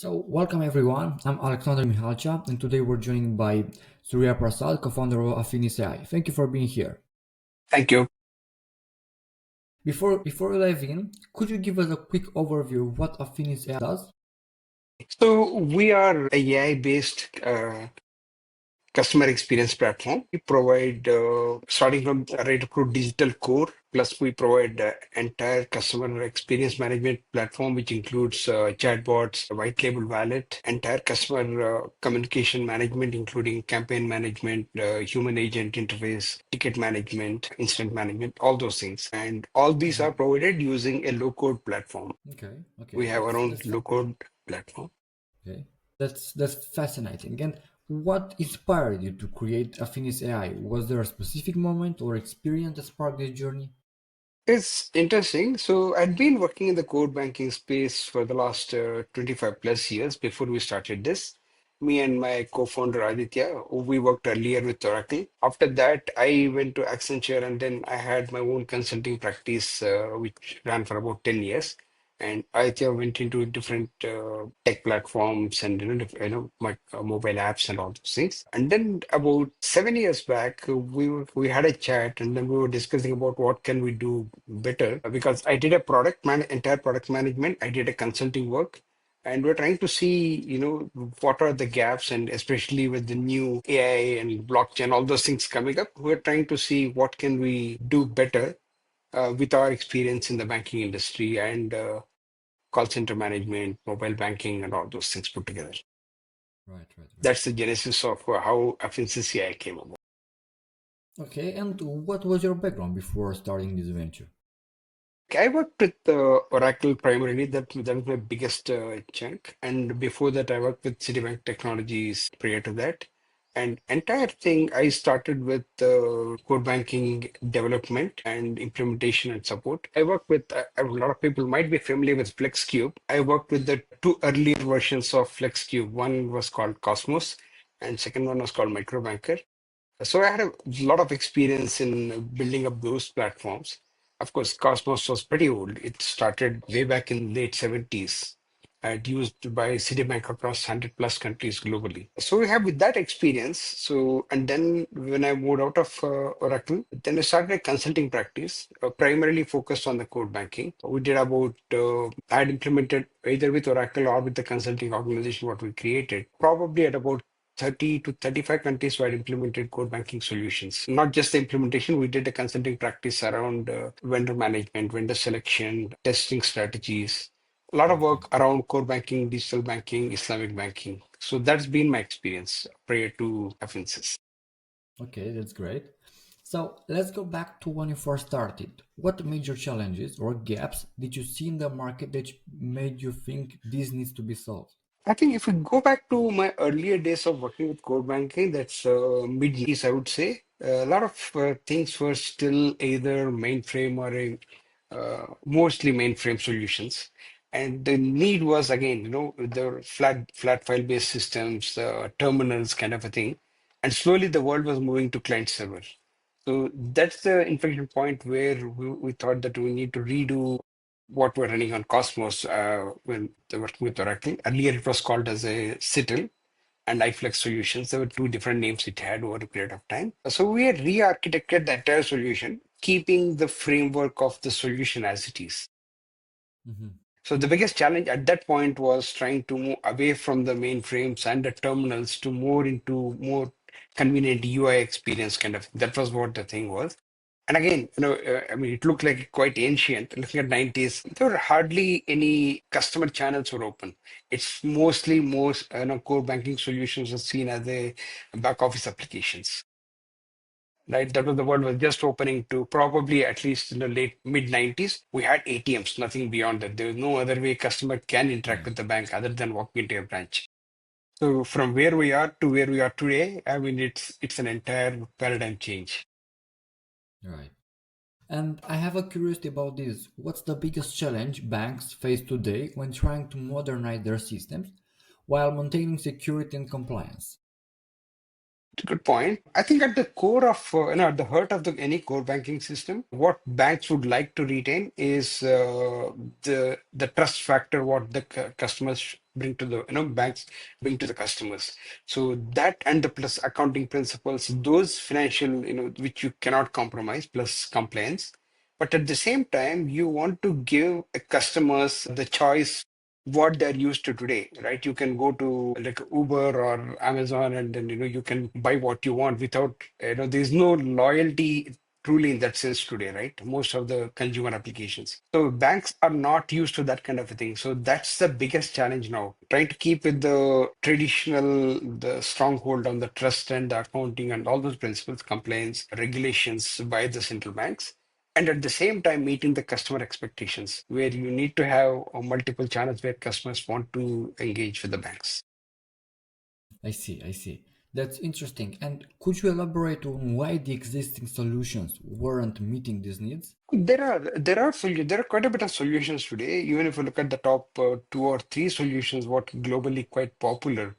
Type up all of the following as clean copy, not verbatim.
Welcome everyone. I'm Alexander Mihalcha, and today we're joined by Surya Prasad, co-founder of Affinsys AI. Thank you for being here. Thank you. Before we dive in, could you give us a quick overview of what Affinsys AI does? So we are a AI-based customer experience platform. We provide, starting from right through digital core, plus we provide entire customer experience management platform, which includes chatbots, white label wallet, entire customer communication management, including campaign management, human agent interface, ticket management, incident management, all those things. And all these are Mhm. provided using a low-code platform. Okay, We have our that's own that's low-code platform. okay. That's fascinating. And what inspired you to create Affinsys AI? Was there a specific moment or experience that sparked this journey? It's interesting. So I'd been working in the core banking space for the last 25 plus years before we started this. Me and my co-founder Aditya, we worked earlier with Oracle. After that, I went to Accenture and then I had my own consulting practice, which ran for about 10 years. And Aditya went into different tech platforms and my mobile apps and all those things. And then about 7 years back, we had a chat and then we were discussing about what can we do better because I did a entire product management. I did a consulting work. And we're trying to see, what are the gaps, and especially with the new AI and blockchain, all those things coming up, we're trying to see what can we do better with our experience in the banking industry and call center management, mobile banking, and all those things put together. Right. That's the genesis of how Affinsys AI came about. Okay, and what was your background before starting this venture? I worked with Oracle primarily. That was my biggest chunk. And before that, I worked with Citibank Technologies prior to that. And entire thing, I started with core banking development and implementation and support. I worked with a lot of people might be familiar with FlexCube. I worked with the two earlier versions of FlexCube. One was called Cosmos, and second one was called Microbanker. So I had a lot of experience in building up those platforms. Of course, Cosmos was pretty old. It started way back in late 70s and used by Citibank across 100 plus countries globally. So we have with that experience. So, and then when I moved out of Oracle, then I started a consulting practice, primarily focused on the core banking. We did about, I had implemented either with Oracle or with the consulting organization what we created, probably at about 30 to 35 countries were implemented core banking solutions. Not just the implementation, we did a consulting practice around vendor management, vendor selection, testing strategies, a lot of Okay. work around core banking, digital banking, Islamic banking. So that's been my experience prior to Affinsys. Okay, that's great. So let's go back to when you first started. What major challenges or gaps did you see in the market that made you think this needs to be solved? I think if we go back to my earlier days of working with core banking, that's mid 90s, I would say. A lot of things were still either mainframe or mostly mainframe solutions. And the need was again, the flat file based systems, terminals kind of a thing. And slowly the world was moving to client server. So that's the inflection point where we thought that we need to redo what we're running on Cosmos when they were working with Oracle. Earlier, it was called as a CITL and iFlex Solutions. There were two different names it had over a period of time. So we had re-architected the entire solution, keeping the framework of the solution as it is. Mhm. So the biggest challenge at that point was trying to move away from the mainframes and the terminals to more into more convenient UI experience kind of. That was what the thing was. And again, I mean, it looked like quite ancient. Looking at 90s, there were hardly any customer channels were open. It's mostly most core banking solutions are seen as a back office applications. Right, that was the world was just opening to probably at least in the late mid 90s. We had ATMs, nothing beyond that. There was no other way customer can interact Yeah, with the bank other than walking into a branch. So from where we are to where we are today, I mean, it's an entire paradigm change. right. And I have a curiosity about this. What's the biggest challenge banks face today when trying to modernize their systems while maintaining security and compliance? Good point. I think at the core of, at the heart of any core banking system, what banks would like to retain is the trust factor what the customers bring to the, banks bring to the customers. So that and the plus accounting principles, those financial, which you cannot compromise, plus compliance. But at the same time, you want to give customers the choice what they're used to today, right? You can go to like Uber or Amazon, and then you can buy what you want without there's no loyalty truly in that sense today, right? Most of the consumer applications. So banks are not used to that kind of a thing. So that's the biggest challenge now. Trying to keep with the traditional, the stronghold on the trust and the accounting and all those principles, compliance, regulations by the central banks, and at the same time meeting the customer expectations where you need to have multiple channels where customers want to engage with the banks. I see, I see. That's interesting. And could you elaborate on why the existing solutions weren't meeting these needs? There are quite a bit of solutions today. Even if you look at the top two or three solutions, what globally quite popular,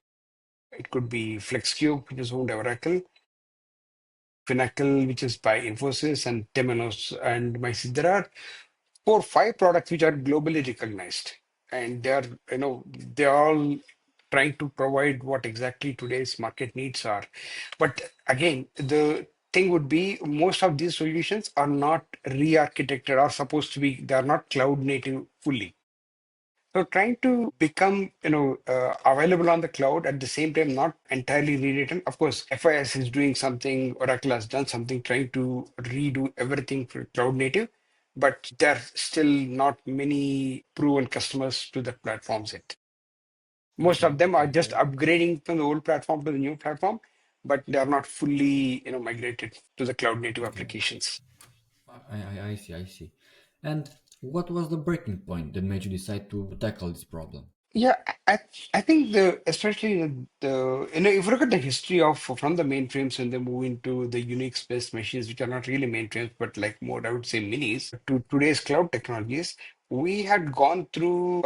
it could be FlexCube, which is owned by Oracle, Finacle, which is by Infosys, and Temenos and MySQL. There are 4 5 products which are globally recognized, and they're all trying to provide what exactly today's market needs are. But again, the thing would be most of these solutions are not re-architected or supposed to be, they are not cloud native fully. So trying to become, available on the cloud at the same time, not entirely rewritten. Of course, FIS is doing something, Oracle has done something, trying to redo everything for cloud native, but there are still not many proven customers to the platforms yet. Most Okay, of them are okay, just upgrading from the old platform to the new platform, but they are not fully, migrated to the cloud native okay. applications. I see, I see. And what was the breaking point that made you decide to tackle this problem? Yeah, I think the especially if you look at the history of from the mainframes when they move into the Unix-based machines, which are not really mainframes, but like more, I would say, minis, to today's cloud technologies, we had gone through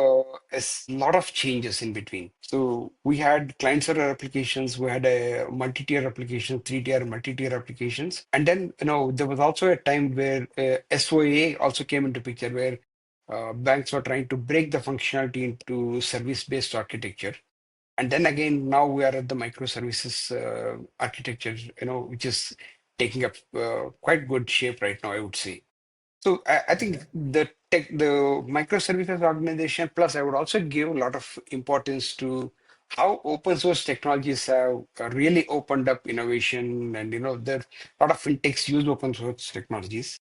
lot of changes in between. So we had client-server applications, we had a multi-tier application, 3-tier, multi-tier applications, and then there was also a time where SOA also came into picture, where banks were trying to break the functionality into service-based architecture. And then again, now we are at the microservices architecture, which is taking up quite good shape right now, I would say. So I Okay. think the microservices organization, plus I would also give a lot of importance to how open source technologies have really opened up innovation, and there a lot of fintechs use open source technologies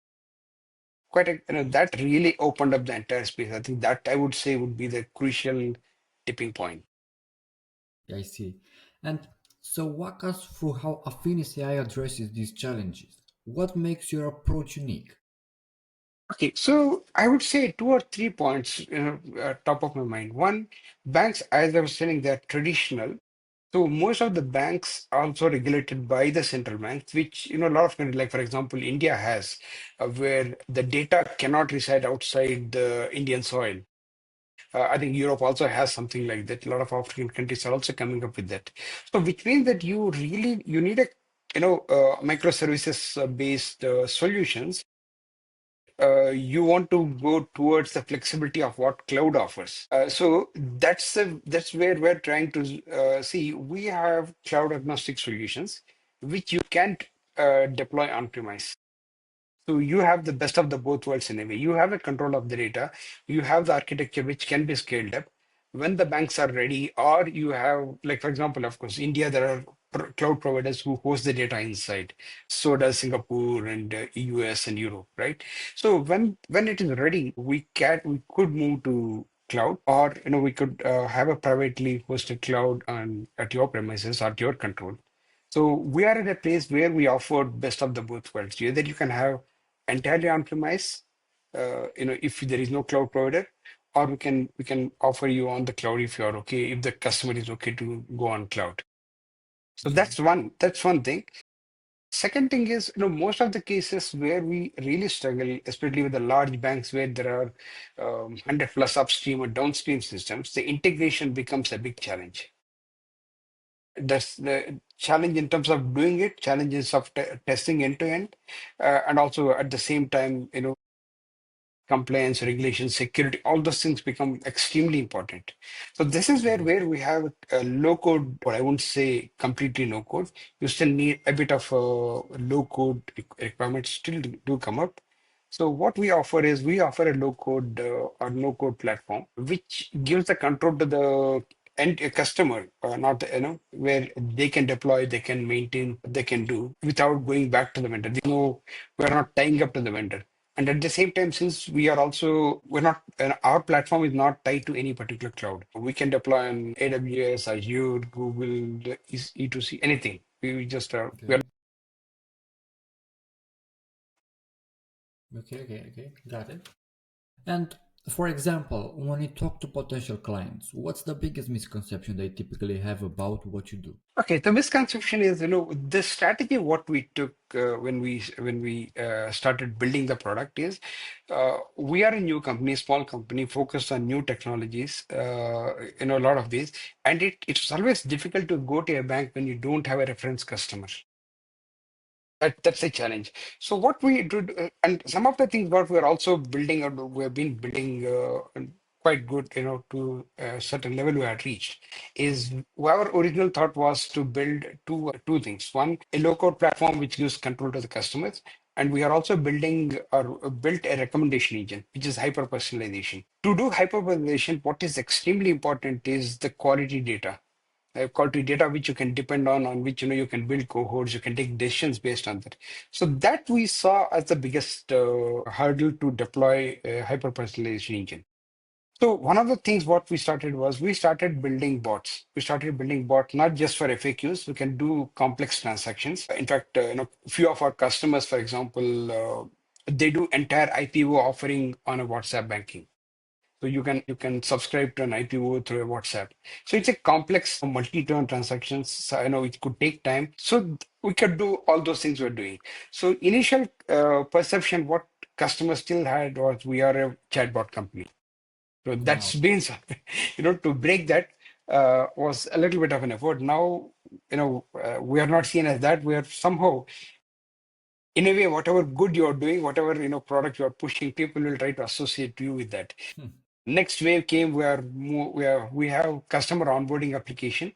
quite that really opened up the entire space. I think that I would say would be the crucial tipping point. I see. And so walk us through how Affinis AI addresses these challenges. What makes your approach unique? Okay, so I would say 2 or 3 points, top of my mind. One, banks, as I was saying, they're traditional. So most of the banks are also regulated by the central banks, which a lot of countries, like for example, India has, where the data cannot reside outside the Indian soil. I think Europe also has something like that. A lot of African countries are also coming up with that. So, which means that you need a microservices based solutions. You want to go towards the flexibility of what cloud offers. So that's where we're trying to see. We have cloud agnostic solutions which you can't deploy on premise. So you have the best of the both worlds in a way. You have a control of the data. You have the architecture which can be scaled up when the banks are ready, or you have, like for example, of course, India, there are cloud providers who host the data inside. So does Singapore and US and Europe, right? So when it is ready, we could move to cloud, or we could have a privately hosted cloud on at your premises or at your control. So we are at a place where we offer best of the both worlds. Either you can have entirely on-premise, if there is no cloud provider, or we can offer you on the cloud if you are okay, if the customer is okay to go on cloud. So Okay. that's one thing. Second thing is, most of the cases where we really struggle, especially with the large banks where there are 100 plus upstream or downstream systems, the integration becomes a big challenge. That's the challenge in terms of doing it, challenges of testing end to end, and also at the same time, compliance, regulation, security, all those things become extremely important. So this is where Indeed. we have a low code, or I won't say completely no code. You still need a bit of low code requirements still do come up. So what we offer is we offer a low code or no code platform, which gives the control to the end customer, not where they can deploy, they can maintain, they can do without going back to the vendor. No, we're not tying up to the vendor. And at the same time, since we're not, our platform is not tied to any particular cloud. We can deploy on AWS, Azure, Google, E2C, anything. We just we're Okay. Okay. Got it. And for example, when you talk to potential clients, what's the biggest misconception they typically have about what you do? okay. The misconception is, the strategy what we took when we started building the product is we are a new company, small company, focused on new technologies. A lot of these, and it's always difficult to go to a bank when you don't have a reference customer. That's a challenge. So what we do, and some of the things what we're also building out, we've been building quite good, to a certain level we had reached, is our original thought was to build two things. One, a low-code platform which gives control to the customers, and we are also building or built a recommendation engine, which is hyper-personalization. To do hyper-personalization, what is extremely important is the quality data, quality data which you can depend on which you can build cohorts, you can take decisions based on that. So that we saw as the biggest hurdle to deploy a hyper personalization engine. So one of the things what we started was we started building bots. We started building bot not just for FAQs. We can do complex transactions. In fact, few of our customers, for example, they do entire IPO offering on a WhatsApp banking. So you can subscribe to an IPO through a WhatsApp. So it's a complex multi-turn transactions. So I know it could take time. So we could do all those things we're doing. So initial perception, what customers still had was we are a chatbot company. So that's Wow. been, to break that was a little bit of an effort. Now, we are not seen as that. We are somehow, in a way, whatever good you're doing, whatever, product you're pushing, people will try to associate you with that. Hmm. Next wave came where we have customer onboarding application.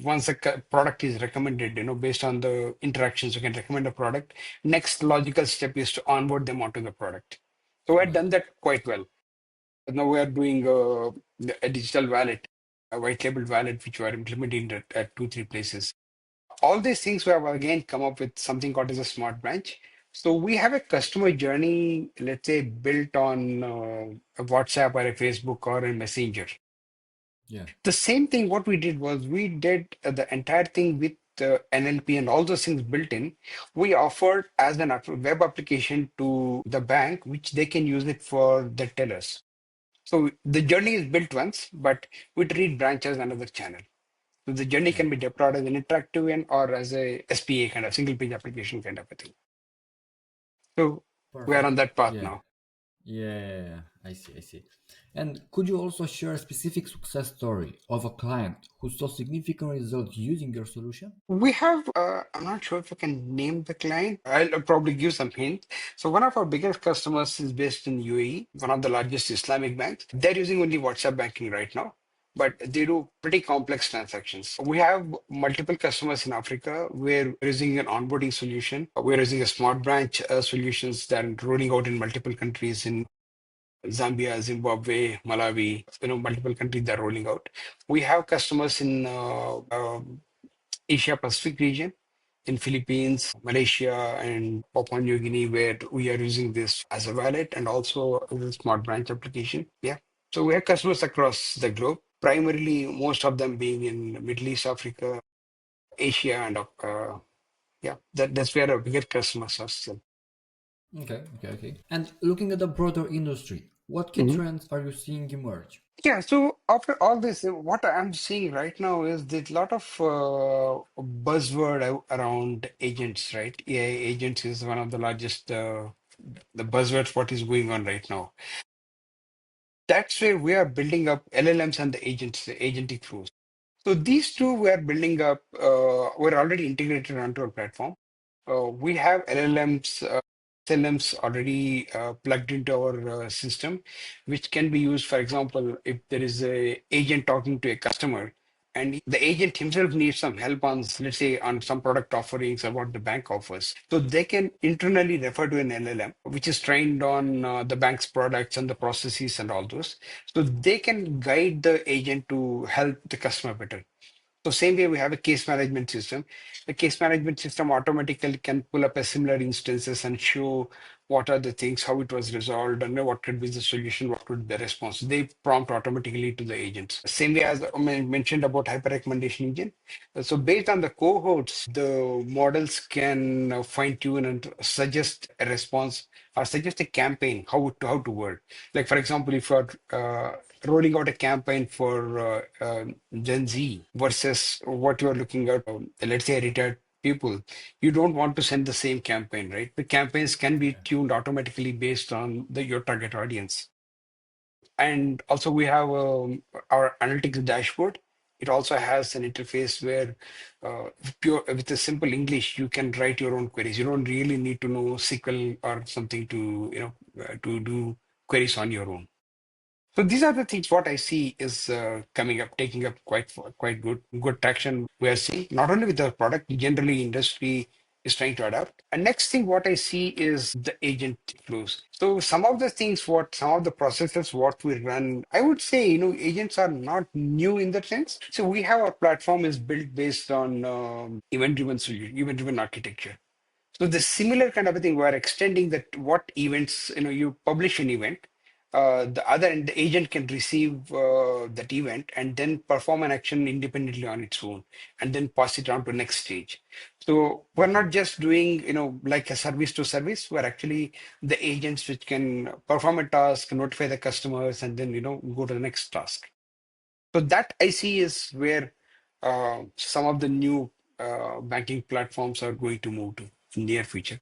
Once a product is recommended, based on the interactions, you can recommend a product. Next logical step is to onboard them onto the product. So we had Right. done that quite well. Now we are doing a digital wallet, a white label wallet, which we are implementing at two, three places. All these things we have again come up with something called as a smart branch. So we have a customer journey, let's say, built on a WhatsApp or a Facebook or a Messenger. Yeah. The same thing, what we did was we did the entire thing with NLP and all those things built in. We offered as an web application to the bank, which they can use it for the tellers. So the journey is built once, but we treat branch as another channel. So the journey Yeah. can be deployed as an interactive and or as a SPA kind of single page application kind of a thing. So we are on Perfect. that path Yeah. now. Yeah. I see. And could you also share a specific success story of a client who saw significant results using your solution? We have, I'm not sure if I can name the client. I'll probably give some hints. So, one of our biggest customers is based in UAE, one of the largest Islamic banks. They're using only WhatsApp banking right now, but they do pretty complex transactions. We have multiple customers in Africa where we're using an onboarding solution. We're using a smart branch solutions that are rolling out in multiple countries in Zambia, Zimbabwe, Malawi, multiple countries that are rolling out. We have customers in Asia Pacific region, in Philippines, Malaysia, and Papua New Guinea, where we are using this as a wallet and also as a smart branch application. Yeah. So we have customers across the globe, primarily most of them being in Middle East, Africa, Asia, and yeah, that's where our bigger customers are still. Okay. And looking at the broader industry, what key trends are you seeing emerge? Yeah, so after all this, what I'm seeing right now is there's a lot of buzzword around agents, right? AI agents is one of the largest, the buzzwords what is going on right now. That's where we are building up LLMs and the agents, the agentic flows. So these two we are building up, we're already integrated onto our platform. We have LLMs, SLMs already plugged into our system, which can be used, for example, if there is a agent talking to a customer and the agent himself needs some help on, let's say, on some product offerings or what the bank offers. So they can internally refer to an LLM, which is trained on the bank's products and the processes and all those. So they can guide the agent to help the customer better. So same way we have a case management system. The case management system automatically can pull up a similar instances and show what are the things, how it was resolved, and what could be the solution, what could be the response. They prompt automatically to the agents. Same way as I mentioned about hyper recommendation engine. So based on the cohorts, the models can fine tune and suggest a response or suggest a campaign how to work. Like for example, if you're rolling out a campaign for Gen Z versus what you're looking at, let's say retired people, you don't want to send the same campaign, right? The campaigns can be tuned automatically based on your target audience. And also we have our analytics dashboard. It also has an interface where with a simple English, you can write your own queries. You don't really need to know SQL or something to, to do queries on your own. So these are the things what I see is coming up, taking up quite good traction. We are seeing not only with the product, generally industry is trying to adapt. And next thing what I see is the agent flows. So some of the things, what some of the processes what we run, I would say agents are not new in that sense. So we have our platform is built based on event-driven solution, event-driven architecture. So the similar kind of a thing, we're extending that what events, you publish an event, the other and the agent can receive that event and then perform an action independently on its own and then pass it on to next stage. So we're Okay. not just doing, like a service to service, we're actually the agents which can perform a task, notify the customers, and then, go to the next task. So that I see is where some of the new banking platforms are going to move to in near future.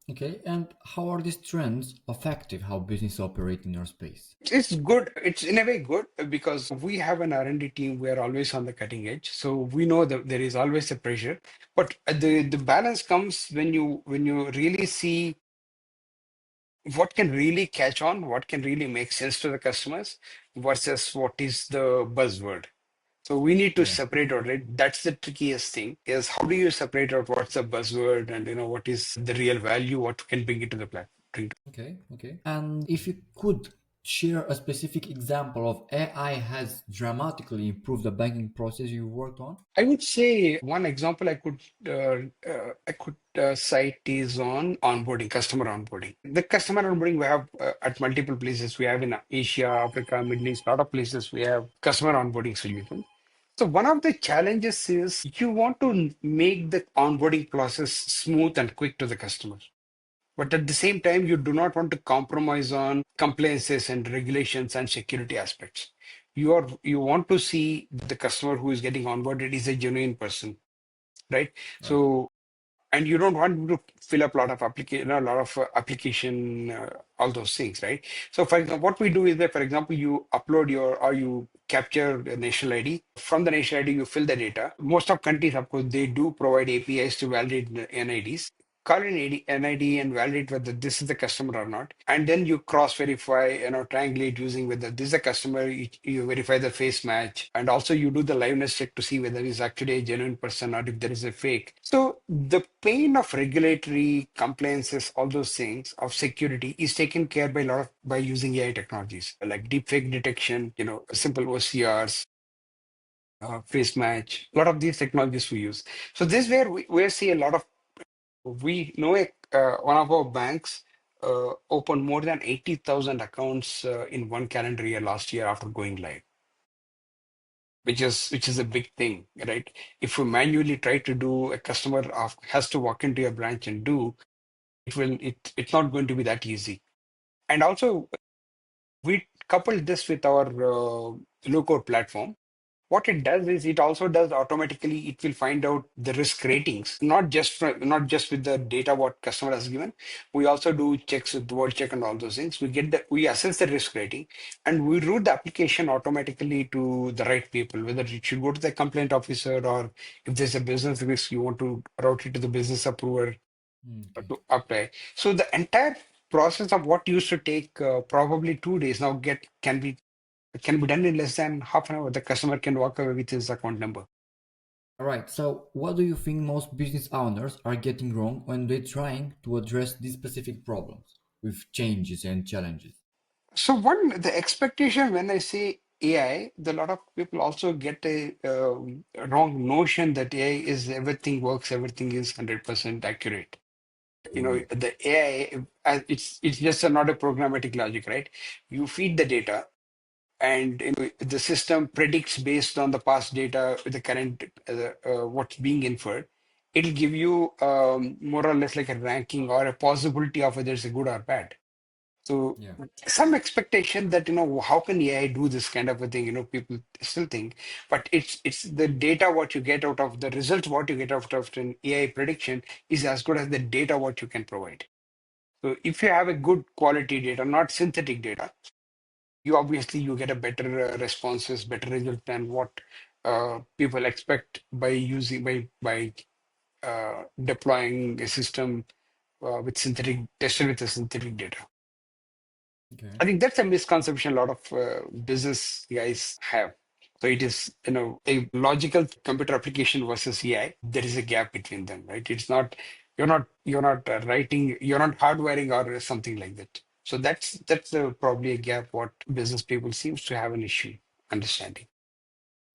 Okay, and how are these trends affecting how business operate in your space? It's good. It's in a way good because we have an R&D team. We are always on the cutting edge, so we know that there is always a pressure. But the balance comes when you really see what can really catch on, what can really make sense to the customers versus what is the buzzword. So we need to Yeah. separate out, right? That's the trickiest thing is how do you separate out what's the buzzword and what is the real value, what can bring it to the platform. Okay, okay. And if you could share a specific example of AI has dramatically improved the banking process you worked on? I would say one example I could cite is on onboarding, customer onboarding. The customer onboarding we have at multiple places. We have in Asia, Africa, Middle East, a lot of places we have customer onboarding solution. So one of the challenges is you want to make the onboarding process smooth and quick to the customer. But at the same time, you do not want to compromise on compliances and regulations and security aspects. You want to see the customer who is getting onboarded is a genuine person, right? Right. So and you don't want to fill up a lot of application, a lot of application, all those things, right? So, for example, what we do is that, for example, you upload your or you capture the national ID. From the national ID, you fill the data. Most of countries, of course, they do provide APIs to validate the NIDs. Call an NID and validate whether this is the customer or not, and then you cross verify, triangulate using whether this is a customer. You verify the face match, and also you do the liveness check to see whether it's actually a genuine person or if there is a fake. So the pain of regulatory compliances, all those things of security is taken care by a lot of by using AI technologies like deepfake detection, simple OCRs, face match, a lot of these technologies we use. So this is where we see a lot of we know one of our banks opened more than 80,000 accounts in one calendar year last year after going live, which is a big thing, right? If you manually try to do, a customer has to walk into your branch and do, it's not going to be that easy. And also we coupled this with our low code platform. What it does is it also does automatically, it will find out the risk ratings, not just with the data what customer has given. We also do checks with word check and all those things. We assess the risk rating, and we route the application automatically to the right people, whether it should go to the complaint officer, or if there's a business risk, you want to route it to the business approver Okay. to apply. So the entire process of what used to take probably 2 days now get can be done in less than half an hour. The customer can walk away with his account number. All right. So, what do you think most business owners are getting wrong when they're trying to address these specific problems with changes and challenges? So one, the expectation when I say AI, the lot of people also get a wrong notion that AI is everything works, everything is 100% accurate. You know, Mm, the AI, it's just not a programmatic logic, right? You feed the data, and the system predicts based on the past data, the current what's being inferred. It'll give you more or less like a ranking or a possibility of whether it's a good or bad. So yeah. some expectation that how can AI do this kind of a thing? People still think, but it's the data what you get out of the results, what you get out of an AI prediction is as good as the data what you can provide. So if you have a good quality data, not synthetic data, you obviously you get a better responses, better result than what people expect by using deploying a system with synthetic tested with a synthetic data. Okay. I think that's a misconception a lot of business guys have. So it is, a logical computer application versus AI. There is a gap between them, right? It's not you're not writing, you're not hardwiring or something like that. So that's probably a gap what business people seems to have an issue understanding.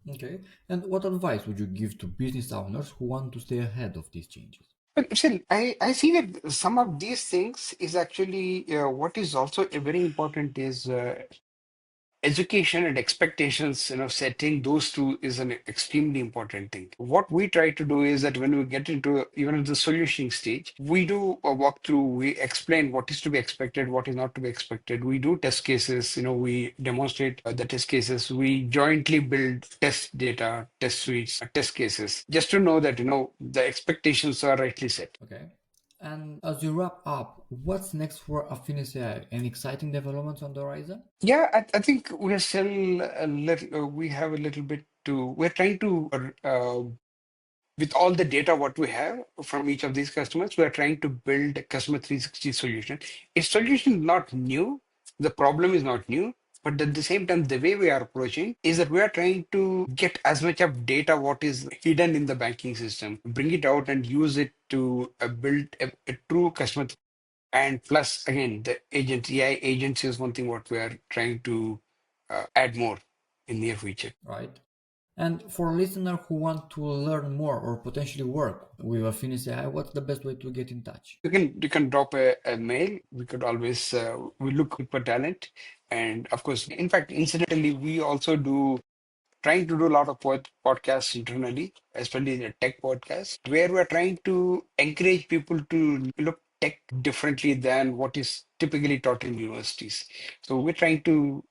Okay. And what advice would you give to business owners who want to stay ahead of these changes? But still, I see that some of these things is actually what is also a very important is education and expectations, setting those two is an extremely important thing. What we try to do is that when we get into even the solutioning stage, we do a walkthrough, we explain what is to be expected, what is not to be expected. We do test cases, we demonstrate the test cases, we jointly build test data, test suites, test cases, just to know that the expectations are rightly set. Okay. And as you wrap up, what's next for Affinis AI? Any exciting developments on the horizon? Yeah, I think we're still a little, we have a little bit to, we're trying to with all the data what we have from each of these customers, we are trying to build a customer 360 solution. A solution is not new, the problem is not new, but at the same time, the way we are approaching is that we are trying to get as much of data what is hidden in the banking system, bring it out and use it to build a true customer. And plus, again, the agent, AI agents is one thing what we are trying to add more in near future. Right. And for listeners who want to learn more or potentially work with Affinis AI, what's the best way to get in touch? You can drop a mail. We could always we look for talent, and of course, in fact, incidentally, we also do trying to do a lot of podcasts internally, especially the tech podcast, where we're trying to encourage people to look tech differently than what is typically taught in universities. So we're trying to,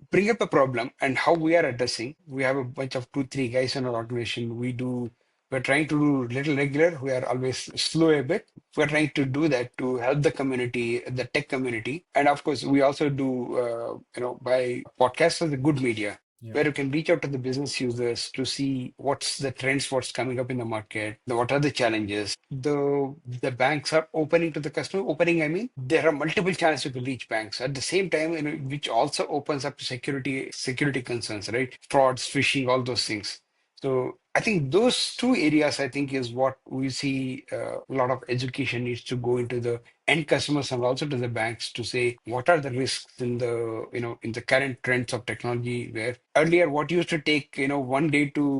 bring up a problem and how we are addressing. We have a bunch of 2, 3 guys in our organization. We're trying to do little regular. We are always slow a bit. We're trying to do that to help the community, the tech community. And of course, we also do, by podcasts as a good media Yeah. where you can reach out to the business users to see what's the trends, what's coming up in the market, what are the challenges. The banks are opening to the customer. Opening, I mean, there are multiple channels you can reach banks at the same time, which also opens up to security concerns, right? Frauds, phishing, all those things. So I think those two areas, I think, is what we see a lot of education needs to go into the end customers and also to the banks to say what are the risks in the in the current trends of technology, where earlier what used to take one day to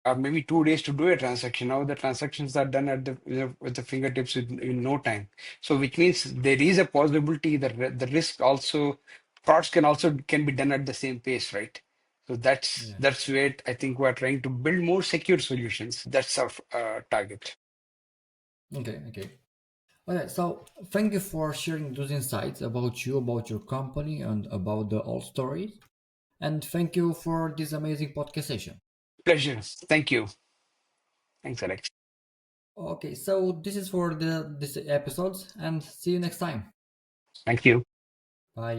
or maybe 2 days to do a transaction, now the transactions are done at the with the fingertips in no time. So which means there is a possibility that the risk also, frauds can be done at the same pace, right? So that's Yeah. that's where I think we're trying to build more secure solutions. That's our target. Okay. Okay. Okay. So thank you for sharing those insights about you, about your company, and about the all stories. And thank you for this amazing podcast session. Pleasure. Thank you. Thanks, Alex. Okay, so this is for the this episodes, and see you next time. Thank you. Bye.